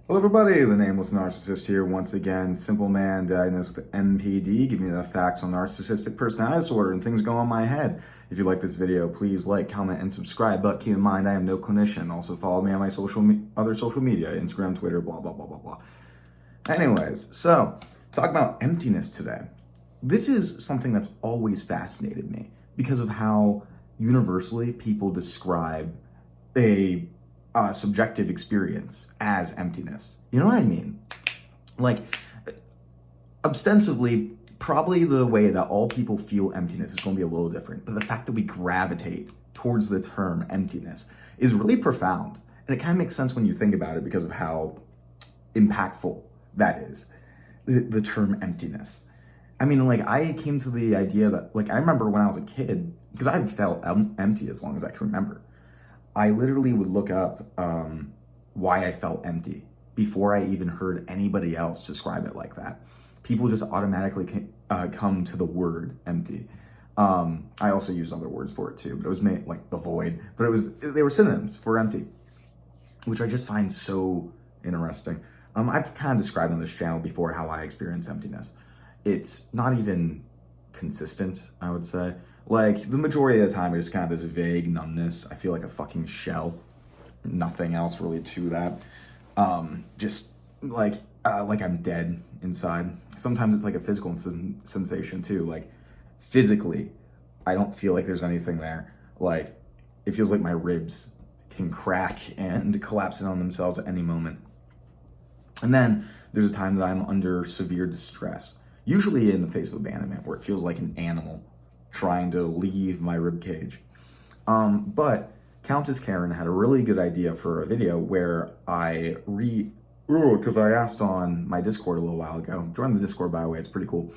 Hello everybody, the Nameless Narcissist here once again. Simple man diagnosed with NPD, giving you the facts on narcissistic personality disorder and things go on my head. If you like this video, please like, comment, and subscribe, but keep in mind I am no clinician. Also follow me on my other social media, Instagram, Twitter, blah, blah, blah, blah, blah. Anyways, so talk about emptiness today. This is something that's always fascinated me because of how universally people describe a subjective experience as emptiness. You know what I mean? Like, ostensibly, probably the way that all people feel emptiness is going to be a little different, but the fact that we gravitate towards the term emptiness is really profound. And it kind of makes sense when you think about it because of how impactful that is, the term emptiness. I mean, like, I came to the idea that, like, I remember when I was a kid, because I've felt empty as long as I can remember. I literally would look up why I felt empty before I even heard anybody else describe it like that. People just automatically come to the word empty. I also use other words for it too, but it was made like the void, but they were synonyms for empty, which I just find so interesting. I've kind of described on this channel before how I experience emptiness. It's not even consistent, I would say. Like, the majority of the time, it's kind of this vague numbness. I feel like a fucking shell. Nothing else really to that. Just like I'm dead inside. Sometimes it's like a physical sensation too. Like, physically, I don't feel like there's anything there. Like, it feels like my ribs can crack and collapse in on themselves at any moment. And then there's a time that I'm under severe distress, usually in the face of abandonment, where it feels like an animal trying to leave my rib cage. But Countess Karen had a really good idea for a video where because I asked on my Discord a little while ago. Join the Discord, by the way, it's pretty cool.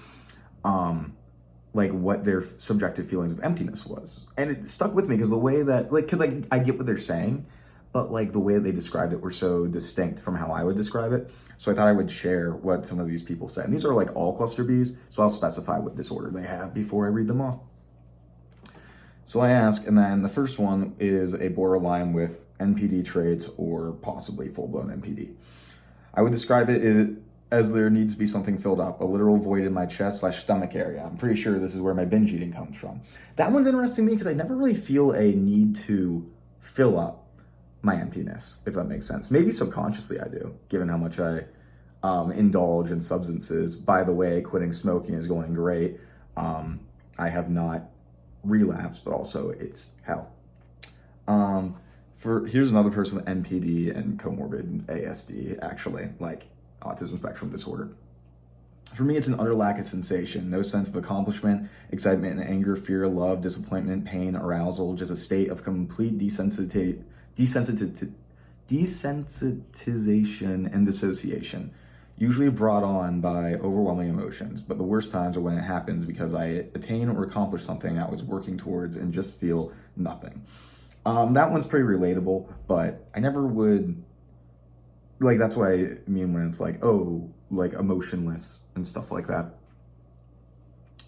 Like, what their subjective feelings of emptiness was. And it stuck with me because the way that, like, because I get what they're saying, but like the way they described it were so distinct from how I would describe it. So I thought I would share what some of these people said. And these are like all cluster Bs, so I'll specify what disorder they have before I read them off. So I ask, and then the first one is a borderline with NPD traits or possibly full-blown NPD. I would describe it as there needs to be something filled up, a literal void in my chest/stomach area. I'm pretty sure this is where my binge eating comes from. That one's interesting to me because I never really feel a need to fill up my emptiness, if that makes sense. Maybe subconsciously I do, given how much I indulge in substances. By the way, quitting smoking is going great. I have not relapsed, but also it's hell. Here's another person with NPD and comorbid ASD, actually, like autism spectrum disorder. For me, it's an utter lack of sensation, no sense of accomplishment, excitement and anger, fear, love, disappointment, pain, arousal, just a state of complete desensitization and dissociation, usually brought on by overwhelming emotions. But the worst times are when it happens because I attain or accomplish something I was working towards and just feel nothing. That one's pretty relatable, but I never would, like, that's what I mean when it's like, oh, like emotionless and stuff like that.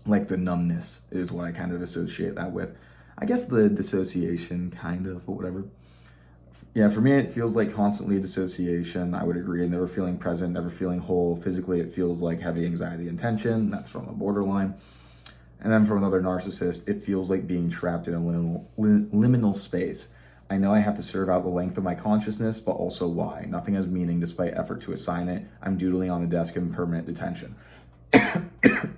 Like the numbness is what I kind of associate that with. I guess the dissociation, kind of, but whatever. Yeah, for me, it feels like constantly dissociation. I would agree. Never feeling present, never feeling whole. Physically, it feels like heavy anxiety and tension. That's from a borderline. And then from another narcissist, it feels like being trapped in a liminal space. I know I have to serve out the length of my consciousness, but also why? Nothing has meaning despite effort to assign it. I'm doodling on the desk in permanent detention. The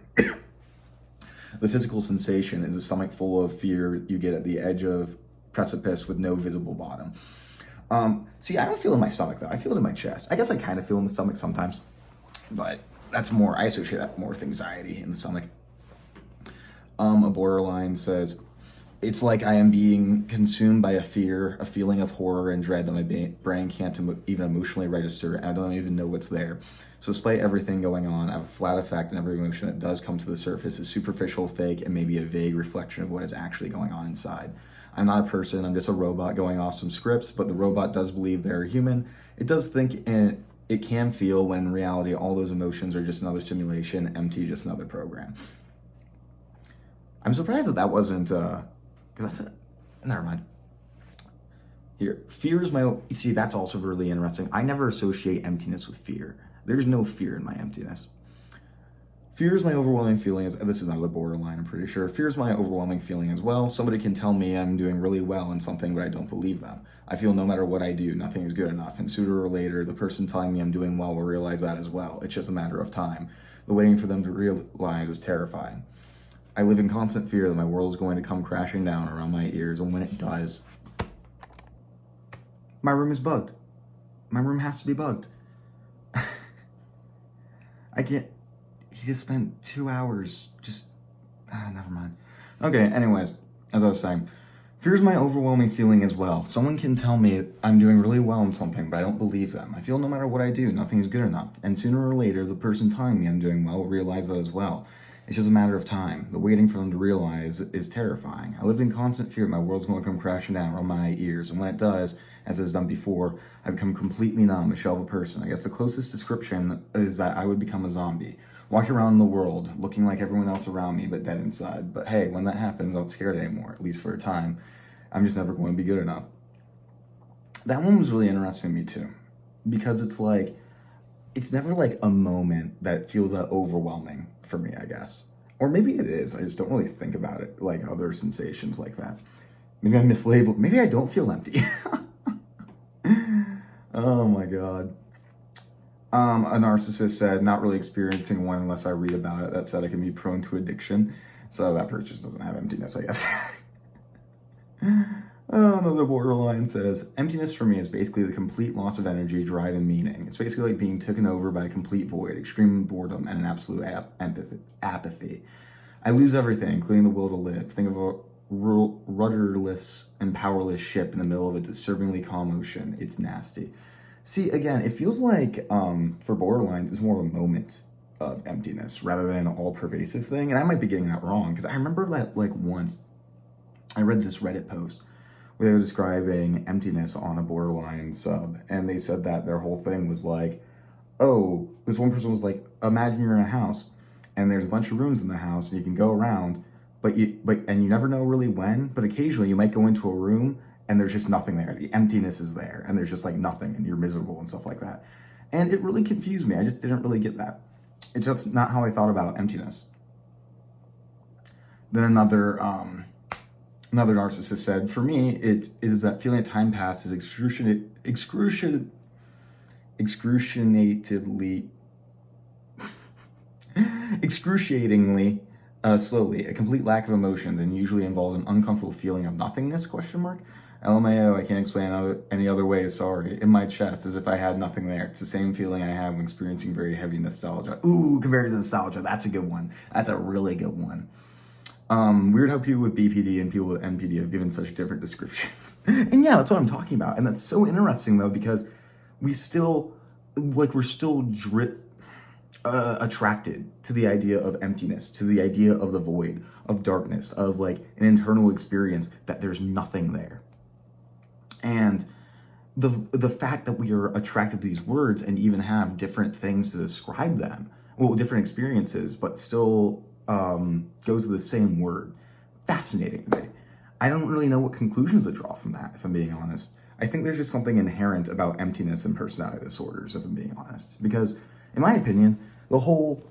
physical sensation is a stomach full of fear you get at the edge of precipice with no visible bottom. See, I don't feel in my stomach though. I feel it in my chest. I guess I kind of feel in the stomach sometimes, but that's more, I associate that more with anxiety in the stomach. A borderline says, it's like I am being consumed by a fear, a feeling of horror and dread that my brain can't even emotionally register, and I don't even know what's there. So despite everything going on, I have a flat effect, and every emotion that does come to the surface is superficial, fake, and maybe a vague reflection of what is actually going on inside. I'm not a person, I'm just a robot going off some scripts, but the robot does believe they're human. It does think, and it can feel, when in reality all those emotions are just another simulation, empty, just another program. I'm surprised that wasn't, because never mind. Here, fear is my, see, that's also really interesting. I never associate emptiness with fear. There's no fear in my emptiness. Fear is my overwhelming feeling. This is another borderline, I'm pretty sure. Fear is my overwhelming feeling as well. Somebody can tell me I'm doing really well in something, but I don't believe them. I feel no matter what I do, nothing is good enough. And sooner or later, the person telling me I'm doing well will realize that as well. It's just a matter of time. The waiting for them to realize is terrifying. I live in constant fear that my world is going to come crashing down around my ears, and when it does, my room is bugged. My room has to be bugged. I can't. He just spent 2 hours just. Never mind. Okay, anyways, as I was saying, fear is my overwhelming feeling as well. Someone can tell me I'm doing really well in something, but I don't believe them. I feel no matter what I do, nothing is good enough. And sooner or later, the person telling me I'm doing well will realize that as well. It's just a matter of time. The waiting for them to realize is terrifying. I lived in constant fear my world's going to come crashing down around my ears, and when it does, as it's done before, I become completely numb, a shell of a person. I guess the closest description is that I would become a zombie. Walking around the world, looking like everyone else around me, but dead inside. But hey, when that happens, I'm not scared anymore, at least for a time. I'm just never going to be good enough. That one was really interesting to me too, because it's like, it's never like a moment that feels that overwhelming for me, I guess. Or maybe it is, I just don't really think about it like other sensations like that. Maybe I'm mislabeled, maybe I don't feel empty. Oh my God. A narcissist said, not really experiencing one unless I read about it. That said, I can be prone to addiction. So that person doesn't have emptiness, I guess. Another borderline says, emptiness for me is basically the complete loss of energy, drive, and meaning. It's basically like being taken over by a complete void, extreme boredom, and an absolute apathy. I lose everything, including the will to live. Think of a rudderless and powerless ship in the middle of a disturbingly calm ocean. It's nasty. See, again, it feels like, for borderlines, it's more of a moment of emptiness rather than an all-pervasive thing. And I might be getting that wrong, because I remember that, like, once I read this Reddit post where they were describing emptiness on a borderline sub, and they said that their whole thing was like, oh, this one person was like, imagine you're in a house, and there's a bunch of rooms in the house, and you can go around, and you never know really when, but occasionally you might go into a room, and there's just nothing there. The emptiness is there, and there's just like nothing, and you're miserable and stuff like that. And it really confused me. I just didn't really get that. It's just not how I thought about emptiness. Then another narcissist said, for me, it is that feeling that time passes excruciatingly slowly, a complete lack of emotions, and usually involves an uncomfortable feeling of nothingness, ? LMAO, I can't explain any other way, sorry. In my chest, as if I had nothing there. It's the same feeling I have when experiencing very heavy nostalgia. Ooh, compared to nostalgia, that's a good one. That's a really good one. Weird how people with BPD and people with NPD have given such different descriptions. And yeah, that's what I'm talking about. And that's so interesting though, because we're still attracted to the idea of emptiness, to the idea of the void, of darkness, of like an internal experience that there's nothing there. And the fact that we are attracted to these words and even have different things to describe them, well, different experiences, but still goes to the same word. Fascinating to me. I don't really know what conclusions to draw from that, if I'm being honest. I think there's just something inherent about emptiness and personality disorders, if I'm being honest. Because, in my opinion, the whole,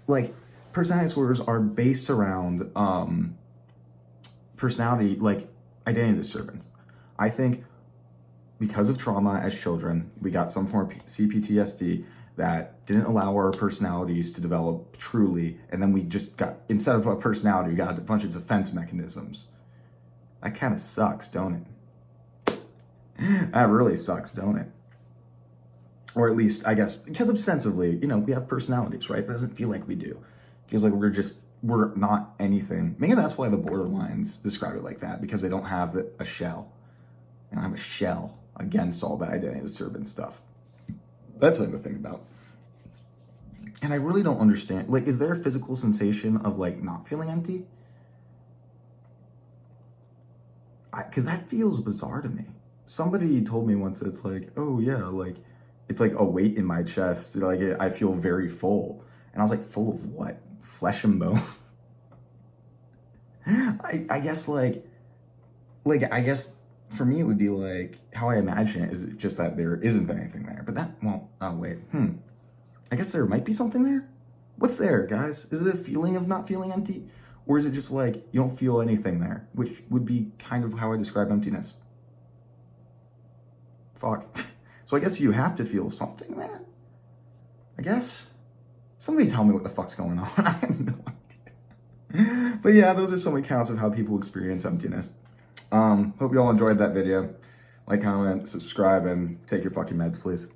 like, personality disorders are based around personality, like, identity disturbance. I think because of trauma as children, we got some form of CPTSD that didn't allow our personalities to develop truly, and then we just got, instead of a personality, we got a bunch of defense mechanisms. That kind of sucks, don't it? That really sucks, don't it? Or at least, I guess, because ostensibly, we have personalities, right? But it doesn't feel like we do. It feels like we're not anything. Maybe that's why the borderlines describe it like that, because they don't have a shell. They don't have a shell against all that identity disturbance stuff. That's something to think about. And I really don't understand, like, is there a physical sensation of, like, not feeling empty? Because that feels bizarre to me. Somebody told me once that it's like, oh yeah, like, it's like a weight in my chest. Like, I feel very full. And I was like, full of what? Flesh and bone? I guess, I guess for me, it would be like, how I imagine it is just that there isn't anything there. But that, well, oh, wait, I guess there might be something there. What's there, guys? Is it a feeling of not feeling empty? Or is it just like, you don't feel anything there? Which would be kind of how I describe emptiness. Fuck. So I guess you have to feel something there? I guess? Somebody tell me what the fuck's going on. I have no idea. But yeah, those are some accounts of how people experience emptiness. Hope you all enjoyed that video. Like, comment, subscribe, and take your fucking meds, please.